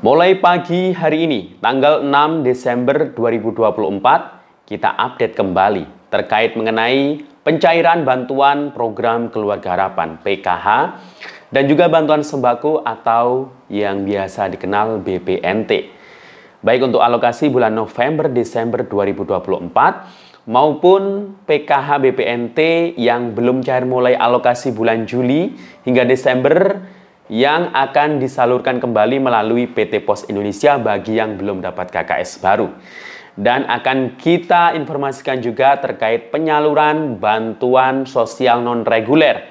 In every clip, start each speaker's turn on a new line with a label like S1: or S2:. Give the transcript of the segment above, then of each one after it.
S1: Mulai pagi hari ini, tanggal 6 Desember 2024, kita update kembali terkait mengenai pencairan bantuan program Keluarga Harapan (PKH) dan juga bantuan sembako atau yang biasa dikenal BPNT. Baik untuk alokasi bulan November Desember 2024 maupun PKH BPNT yang belum cair mulai alokasi bulan Juli hingga Desember yang akan disalurkan kembali melalui PT Pos Indonesia bagi yang belum dapat KKS baru. Dan akan kita informasikan juga terkait penyaluran bantuan sosial non-reguler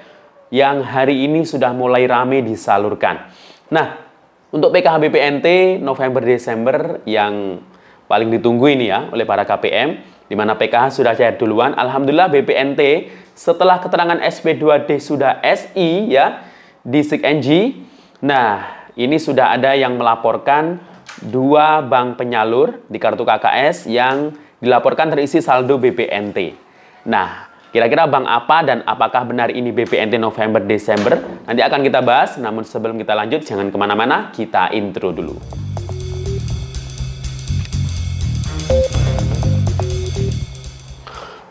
S1: yang hari ini sudah mulai ramai disalurkan. Nah, untuk PKH BPNT November-Desember yang paling ditunggu ini ya oleh para KPM, di mana PKH sudah cair duluan. Alhamdulillah BPNT setelah keterangan SP2D sudah SI ya, di SIKNG. Nah, ini sudah ada yang melaporkan 2 bank penyalur di kartu KKS yang dilaporkan terisi saldo BPNT. Nah, kira-kira bank apa dan apakah benar ini BPNT November Desember? Nanti akan kita bahas, namun sebelum kita lanjut jangan kemana-mana, kita intro dulu.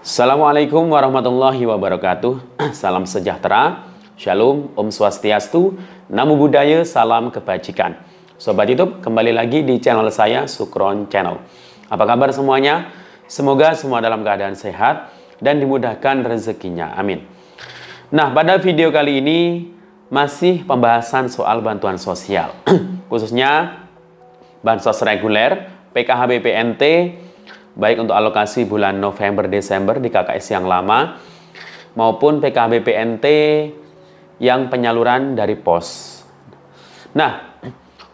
S1: Assalamualaikum warahmatullahi wabarakatuh. Salam sejahtera. Shalom, Om Swastiastu, Namo Buddhaya, salam kebajikan. Sobat YouTube, kembali lagi di channel saya, Sukron Channel. Apa kabar semuanya? Semoga semua dalam keadaan sehat dan dimudahkan rezekinya. Amin. Nah, pada video kali ini masih pembahasan soal bantuan sosial. Khususnya bansos reguler, PKH BPNT, baik untuk alokasi bulan November-Desember di KKS yang lama, maupun PKH BPNT yang penyaluran dari pos. Nah,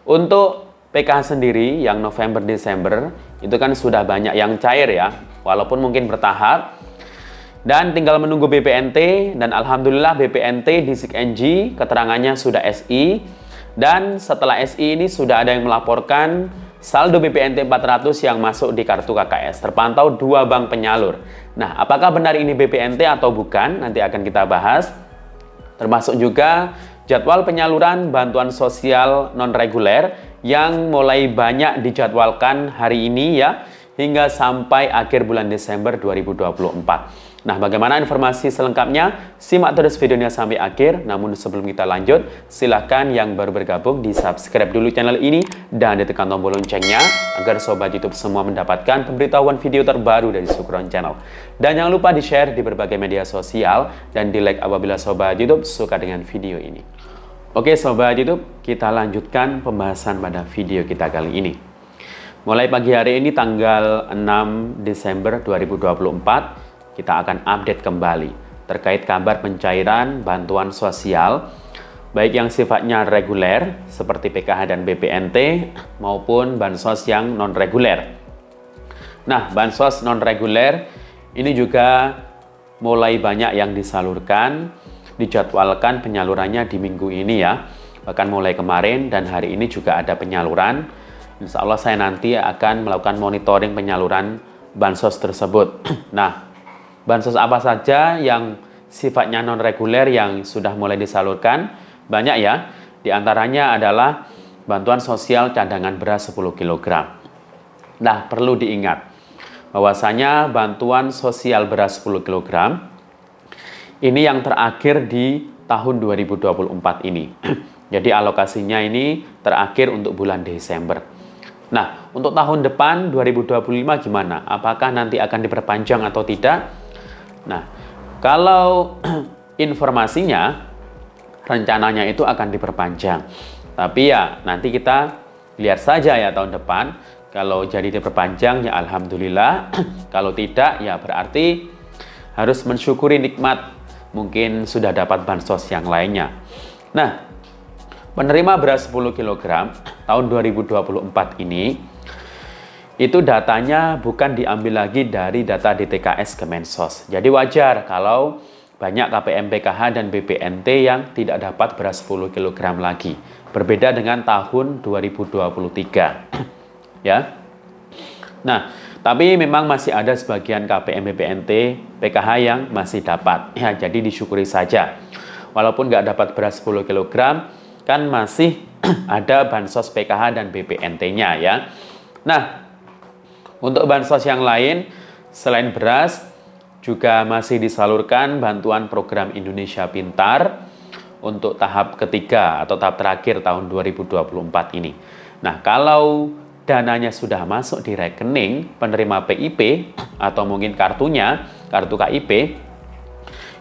S1: untuk PKH sendiri yang November-Desember itu kan sudah banyak yang cair ya, walaupun mungkin bertahap. Dan tinggal menunggu BPNT, dan alhamdulillah BPNT di SIKNG keterangannya sudah SI. Dan setelah SI ini sudah ada yang melaporkan saldo BPNT 400 yang masuk di kartu KKS. Terpantau 2 bank penyalur. Nah, apakah benar ini BPNT atau bukan? Nanti akan kita bahas. Termasuk juga jadwal penyaluran bantuan sosial non-reguler yang mulai banyak dijadwalkan hari ini ya, hingga sampai akhir bulan Desember 2024. Nah, bagaimana informasi selengkapnya? Simak terus videonya sampai akhir. Namun sebelum kita lanjut, silahkan yang baru bergabung di subscribe dulu channel ini dan ditekan tombol loncengnya agar sobat YouTube semua mendapatkan pemberitahuan video terbaru dari Sukron Channel. Dan jangan lupa di-share di berbagai media sosial dan di-like apabila sobat YouTube suka dengan video ini. Oke sobat YouTube, kita lanjutkan pembahasan pada video kita kali ini. Mulai pagi hari ini tanggal 6 Desember 2024, kita akan update kembali terkait kabar pencairan bantuan sosial baik yang sifatnya reguler seperti PKH dan BPNT maupun bansos yang non-reguler. Nah, bansos non-reguler ini juga mulai banyak yang disalurkan, dijadwalkan penyalurannya di minggu ini ya. Bahkan mulai kemarin dan hari ini juga ada penyaluran. Insya Allah saya nanti akan melakukan monitoring penyaluran bansos tersebut. Nah, bansos apa saja yang sifatnya non-reguler yang sudah mulai disalurkan? Banyak ya. Di antaranya adalah bantuan sosial cadangan beras 10 kg. Nah, perlu diingat bahwasanya bantuan sosial beras 10 kg ini yang terakhir di tahun 2024 ini. Jadi alokasinya ini terakhir untuk bulan Desember. Nah, untuk tahun depan 2025 gimana? Apakah nanti akan diperpanjang atau tidak? Nah, kalau informasinya rencananya itu akan diperpanjang. Tapi ya nanti kita lihat saja ya tahun depan. Kalau jadi diperpanjang ya alhamdulillah. Kalau tidak ya berarti harus mensyukuri nikmat. Mungkin sudah dapat bansos yang lainnya. Nah, penerima beras 10 kg tahun 2024 ini itu datanya bukan diambil lagi dari data DTKS Kemensos. Jadi wajar kalau banyak KPM PKH dan BPNT yang tidak dapat beras 10 kg lagi. Berbeda dengan tahun 2023. Ya. Nah, tapi memang masih ada sebagian KPM BPNT PKH yang masih dapat. Ya, jadi disyukuri saja. Walaupun nggak dapat beras 10 kg, kan masih ada bansos PKH dan BPNT-nya ya. Nah, untuk bansos yang lain selain beras juga masih disalurkan bantuan program Indonesia Pintar untuk tahap ketiga atau tahap terakhir tahun 2024 ini. Nah, kalau dananya sudah masuk di rekening penerima PIP atau mungkin kartunya, kartu KIP,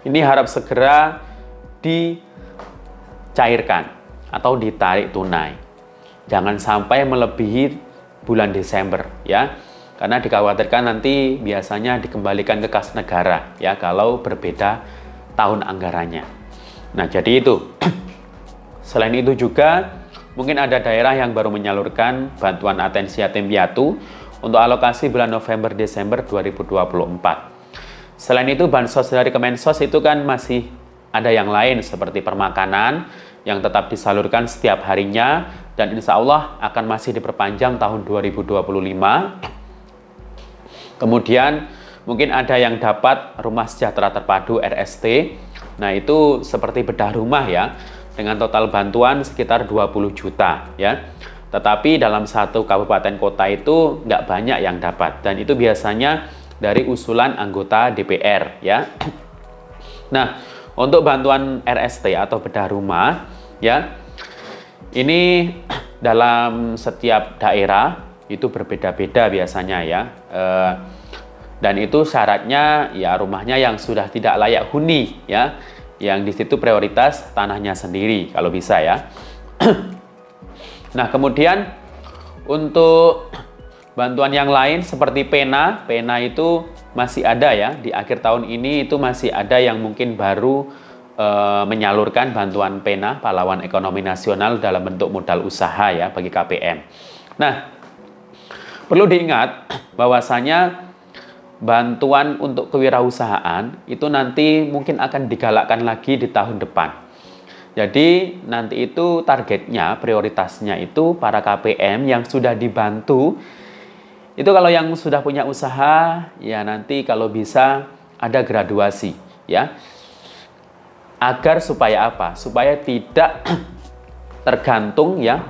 S1: ini harap segera dicairkan atau ditarik tunai. Jangan sampai melebihi bulan Desember ya. Karena dikhawatirkan nanti biasanya dikembalikan ke kas negara ya kalau berbeda tahun anggarannya. Nah, jadi itu. Selain itu juga mungkin ada daerah yang baru menyalurkan bantuan atensi yatim piatu untuk alokasi bulan November Desember 2024. Selain itu bansos dari Kemensos itu kan masih ada yang lain seperti permakanan yang tetap disalurkan setiap harinya dan insya Allah akan masih diperpanjang tahun 2025. Kemudian mungkin ada yang dapat rumah sejahtera terpadu RST. Nah, itu seperti bedah rumah ya, dengan total bantuan sekitar 20 juta ya. Tetapi dalam satu kabupaten kota itu nggak banyak yang dapat dan itu biasanya dari usulan anggota DPR ya. Nah, untuk bantuan RST atau bedah rumah ya, ini dalam setiap daerah itu berbeda-beda biasanya ya, dan itu syaratnya ya rumahnya yang sudah tidak layak huni ya, yang di situ prioritas tanahnya sendiri kalau bisa ya. Nah, kemudian untuk bantuan yang lain seperti pena itu masih ada ya, di akhir tahun ini itu masih ada yang mungkin baru menyalurkan bantuan pena pahlawan ekonomi nasional dalam bentuk modal usaha ya bagi KPM. Nah, perlu diingat bahwasanya bantuan untuk kewirausahaan itu nanti mungkin akan digalakkan lagi di tahun depan. Jadi nanti itu targetnya, prioritasnya itu para KPM yang sudah dibantu. Itu kalau yang sudah punya usaha, ya nanti kalau bisa ada graduasi ya. Agar supaya apa? Supaya tidak tergantung ya,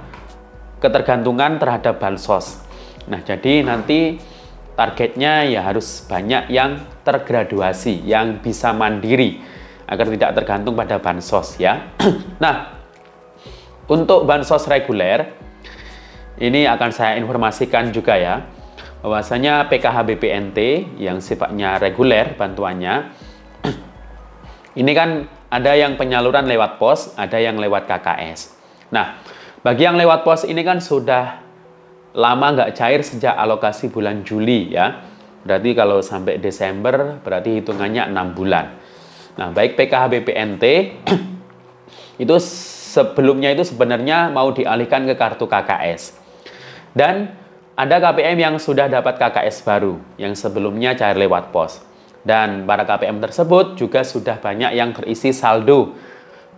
S1: ketergantungan terhadap bansos. Nah, jadi nanti targetnya ya harus banyak yang tergraduasi, yang bisa mandiri, agar tidak tergantung pada bansos ya. Nah, untuk bansos reguler, ini akan saya informasikan juga ya, bahwasanya PKH BPNT yang sifatnya reguler bantuannya, ini kan ada yang penyaluran lewat pos, ada yang lewat KKS. Nah, bagi yang lewat pos ini kan sudah lama nggak cair sejak alokasi bulan Juli ya. Berarti kalau sampai Desember berarti hitungannya 6 bulan. Nah, baik PKH BPNT itu sebelumnya itu sebenarnya mau dialihkan ke kartu KKS. Dan ada KPM yang sudah dapat KKS baru yang sebelumnya cair lewat pos. Dan para KPM tersebut juga sudah banyak yang berisi saldo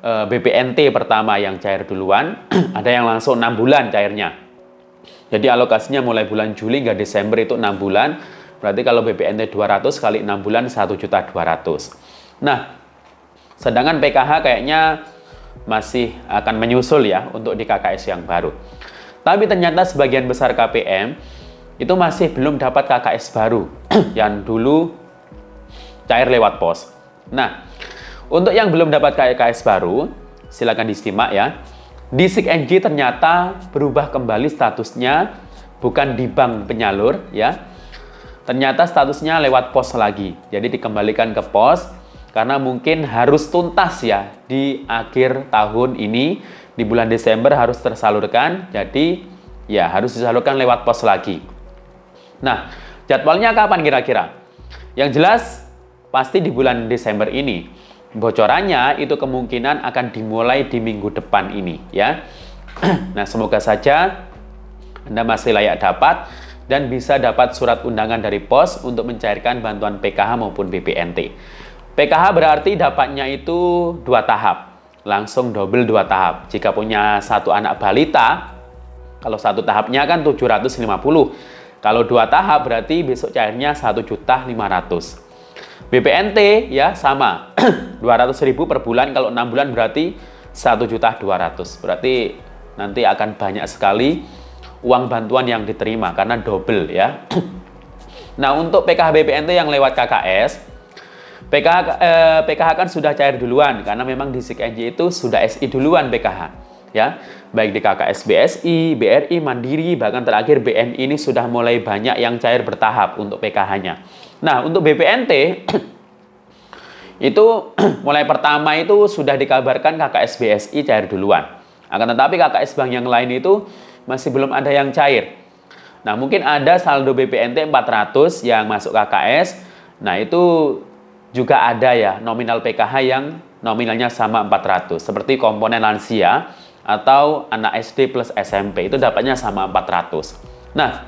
S1: BPNT pertama yang cair duluan, ada yang langsung 6 bulan cairnya. Jadi alokasinya mulai bulan Juli hingga Desember itu 6 bulan. Berarti kalau BPNT 200 kali 6 bulan 1.200.000. Nah, sedangkan PKH kayaknya masih akan menyusul ya untuk di KKS yang baru. Tapi ternyata sebagian besar KPM itu masih belum dapat KKS baru yang dulu cair lewat pos. Nah, untuk yang belum dapat KKS baru, silakan disimak ya. Di SIG-NG ternyata berubah kembali statusnya, bukan di bank penyalur ya. Ternyata statusnya lewat pos lagi. Jadi dikembalikan ke pos karena mungkin harus tuntas ya di akhir tahun ini, di bulan Desember harus tersalurkan. Jadi ya harus disalurkan lewat pos lagi. Nah, jadwalnya kapan kira-kira? Yang jelas pasti di bulan Desember ini. Bocorannya itu kemungkinan akan dimulai di minggu depan ini ya. Nah, semoga saja Anda masih layak dapat dan bisa dapat surat undangan dari pos untuk mencairkan bantuan PKH maupun BPNT. PKH berarti dapatnya itu 2 tahap, langsung double 2 tahap. Jika punya 1 anak balita, kalau 1 tahapnya kan 750. Kalau 2 tahap berarti besok cairnya 1.500.000. BPNT ya sama 200.000 per bulan, kalau 6 bulan berarti 1.200.000. Berarti nanti akan banyak sekali uang bantuan yang diterima karena double ya. Nah, untuk PKH BPNT yang lewat KKS, PKH kan sudah cair duluan karena memang di SIKNJ itu sudah SI duluan PKH ya. Baik di KKS BSI, BRI, Mandiri, bahkan terakhir BNI ini sudah mulai banyak yang cair bertahap untuk PKH-nya. Nah, untuk BPNT itu mulai pertama itu sudah dikabarkan KKS BSI cair duluan. Akan tetapi KKS bank yang lain itu masih belum ada yang cair. Nah, mungkin ada saldo BPNT 400 yang masuk KKS. Nah, itu juga ada ya nominal PKH yang nominalnya sama 400. Seperti komponen lansia atau anak SD plus SMP itu dapatnya sama 400. Nah,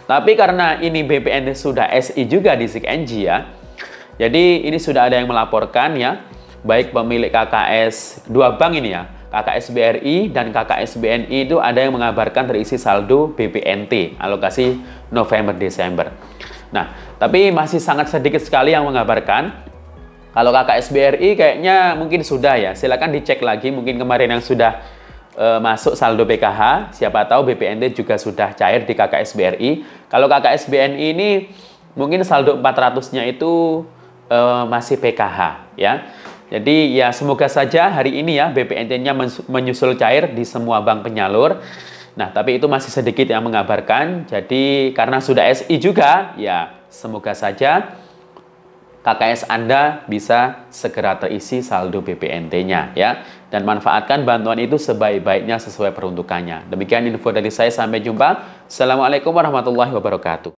S1: tapi karena ini BPNT sudah SI juga di SIKNJ ya. Jadi ini sudah ada yang melaporkan ya, baik pemilik KKS dua bank ini ya, KKS BRI dan KKS BNI itu ada yang mengabarkan terisi saldo BPNT alokasi November-Desember. Nah, tapi masih sangat sedikit sekali yang mengabarkan. Kalau KKS BRI kayaknya mungkin sudah ya, silakan dicek lagi mungkin kemarin yang sudah masuk saldo PKH, siapa tahu BPNT juga sudah cair di KKS BRI. Kalau KKS BNI ini mungkin saldo 400-nya itu masih PKH ya. Jadi ya semoga saja hari ini ya BPNT-nya menyusul cair di semua bank penyalur. Nah, tapi itu masih sedikit yang mengabarkan. Jadi karena sudah SI juga ya semoga saja KKS Anda bisa segera terisi saldo BPNT-nya ya. Dan manfaatkan bantuan itu sebaik-baiknya sesuai peruntukannya. Demikian info dari saya, sampai jumpa. Assalamualaikum warahmatullahi wabarakatuh.